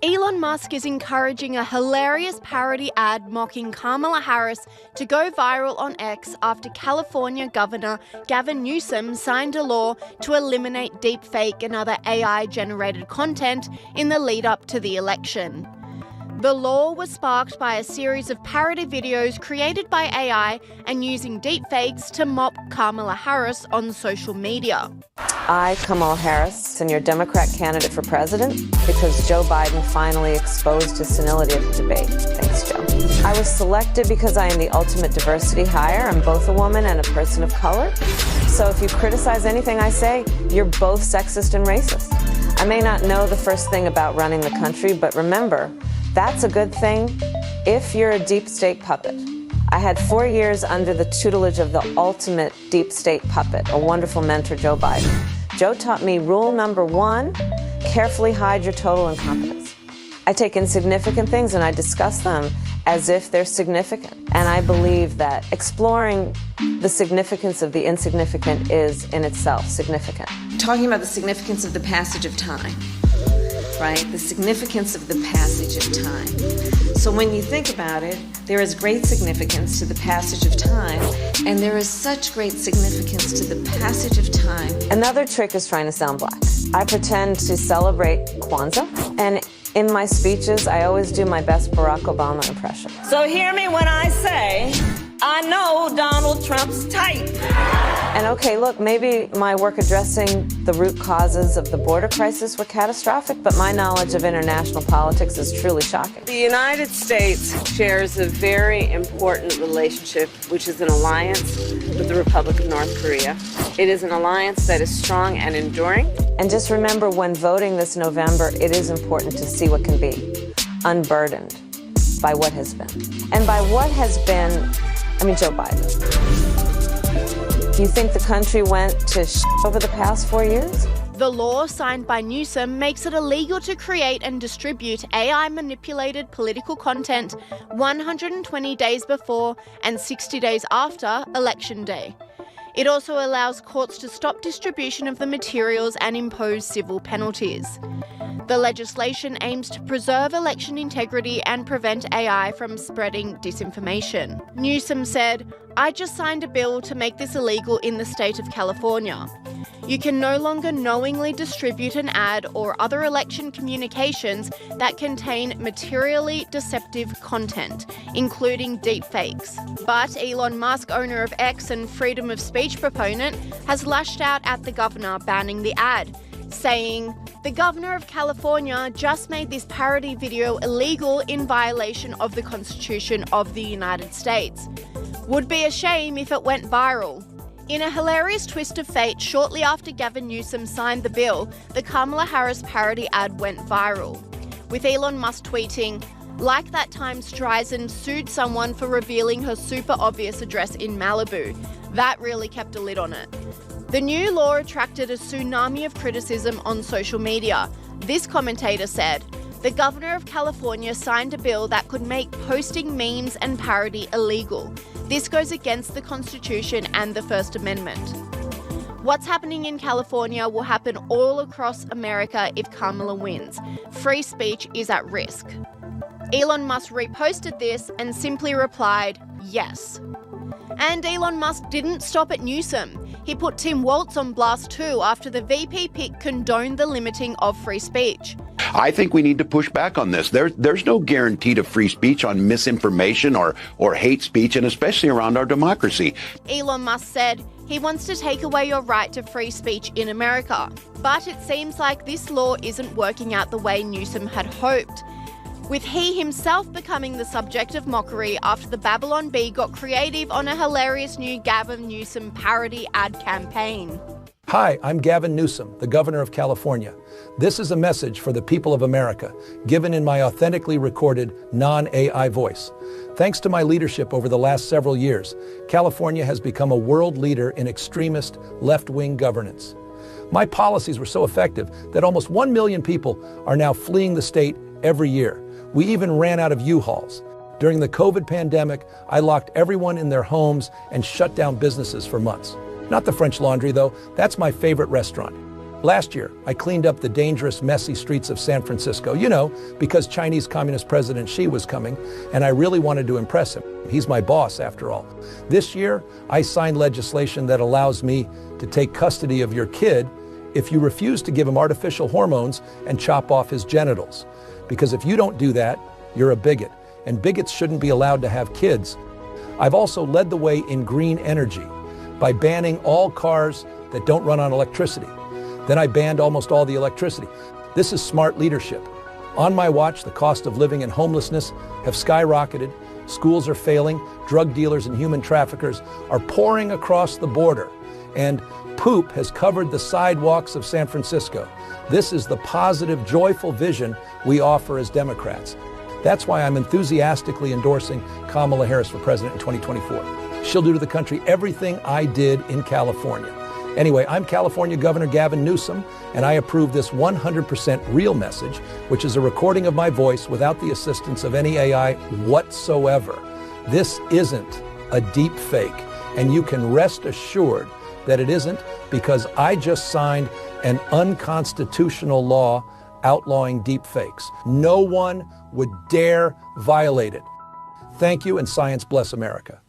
Elon Musk is encouraging a hilarious parody ad mocking Kamala Harris to go viral on X after California Governor Gavin Newsom signed a law to eliminate deepfake and other AI-generated content in the lead-up to the election. The law was sparked by a series of parody videos created by AI and using deepfakes to mock Kamala Harris on social media. I, Kamala Harris, am your Democrat candidate for president because Joe Biden finally exposed his senility at the debate. Thanks, Joe. I was selected because I am the ultimate diversity hire. I'm both a woman and a person of color. So if you criticize anything I say, you're both sexist and racist. I may not know the first thing about running the country, but remember, that's a good thing if you're a deep state puppet. I had 4 years under the tutelage of the ultimate deep state puppet, a wonderful mentor, Joe Biden. Joe taught me rule number 1, carefully hide your total incompetence. I take insignificant things and I discuss them as if they're significant. And I believe that exploring the significance of the insignificant is in itself significant. Talking about the significance of the passage of time. Right? The significance of the passage of time. So when you think about it, there is great significance to the passage of time, and there is such great significance to the passage of time. Another trick is trying to sound black. I pretend to celebrate Kwanzaa, and in my speeches, I always do my best Barack Obama impression. So hear me when I say, I know Donald Trump's type. And okay, look, maybe my work addressing the root causes of the border crisis were catastrophic, but my knowledge of international politics is truly shocking. The United States shares a very important relationship, which is an alliance with the Republic of North Korea. It is an alliance that is strong and enduring. And just remember, when voting this November, it is important to see what can be unburdened by what has been. And by what has been, I mean Joe Biden. Do you think the country went to over the past 4 years? The law signed by Newsom makes it illegal to create and distribute AI-manipulated political content 120 days before and 60 days after Election Day. It also allows courts to stop distribution of the materials and impose civil penalties. The legislation aims to preserve election integrity and prevent AI from spreading disinformation. Newsom said, "I just signed a bill to make this illegal in the state of California. You can no longer knowingly distribute an ad or other election communications that contain materially deceptive content, including deepfakes." But Elon Musk, owner of X and freedom of speech proponent, has lashed out at the governor, banning the ad, saying, "The governor of California just made this parody video illegal in violation of the Constitution of the United States. Would be a shame if it went viral." In a hilarious twist of fate, shortly after Gavin Newsom signed the bill, the Kamala Harris parody ad went viral, with Elon Musk tweeting, "Like that time Streisand sued someone for revealing her super obvious address in Malibu. That really kept a lid on it." The new law attracted a tsunami of criticism on social media. This commentator said, "The governor of California signed a bill that could make posting memes and parody illegal. This goes against the Constitution and the First Amendment." What's happening in California will happen all across America if Kamala wins. Free speech is at risk. Elon Musk reposted this and simply replied, "Yes." And Elon Musk didn't stop at Newsom. He put Tim Walz on blast too after the VP pick condoned the limiting of free speech. I think we need to push back on this. There's no guarantee to free speech on misinformation or hate speech, and especially around our democracy. Elon Musk said he wants to take away your right to free speech in America. But it seems like this law isn't working out the way Newsom had hoped, with he himself becoming the subject of mockery after the Babylon Bee got creative on a hilarious new Gavin Newsom parody ad campaign. Hi, I'm Gavin Newsom, the governor of California. This is a message for the people of America, given in my authentically recorded, non-AI voice. Thanks to my leadership over the last several years, California has become a world leader in extremist, left-wing governance. My policies were so effective that almost 1 million people are now fleeing the state every year. We even ran out of U-Hauls. During the COVID pandemic, I locked everyone in their homes and shut down businesses for months. Not the French Laundry, though. That's my favorite restaurant. Last year, I cleaned up the dangerous, messy streets of San Francisco, because Chinese Communist President Xi was coming, and I really wanted to impress him. He's my boss, after all. This year, I signed legislation that allows me to take custody of your kid if you refuse to give him artificial hormones and chop off his genitals. Because if you don't do that, you're a bigot, and bigots shouldn't be allowed to have kids. I've also led the way in green energy by banning all cars that don't run on electricity. Then I banned almost all the electricity. This is smart leadership. On my watch, the cost of living and homelessness have skyrocketed. Schools are failing. Drug dealers and human traffickers are pouring across the border. And poop has covered the sidewalks of San Francisco. This is the positive, joyful vision we offer as Democrats. That's why I'm enthusiastically endorsing Kamala Harris for president in 2024. She'll do to the country everything I did in California. Anyway, I'm California Governor Gavin Newsom, and I approve this 100% real message, which is a recording of my voice without the assistance of any AI whatsoever. This isn't a deep fake, and you can rest assured that it isn't, because I just signed an unconstitutional law outlawing deep fakes. No one would dare violate it. Thank you, and science bless America.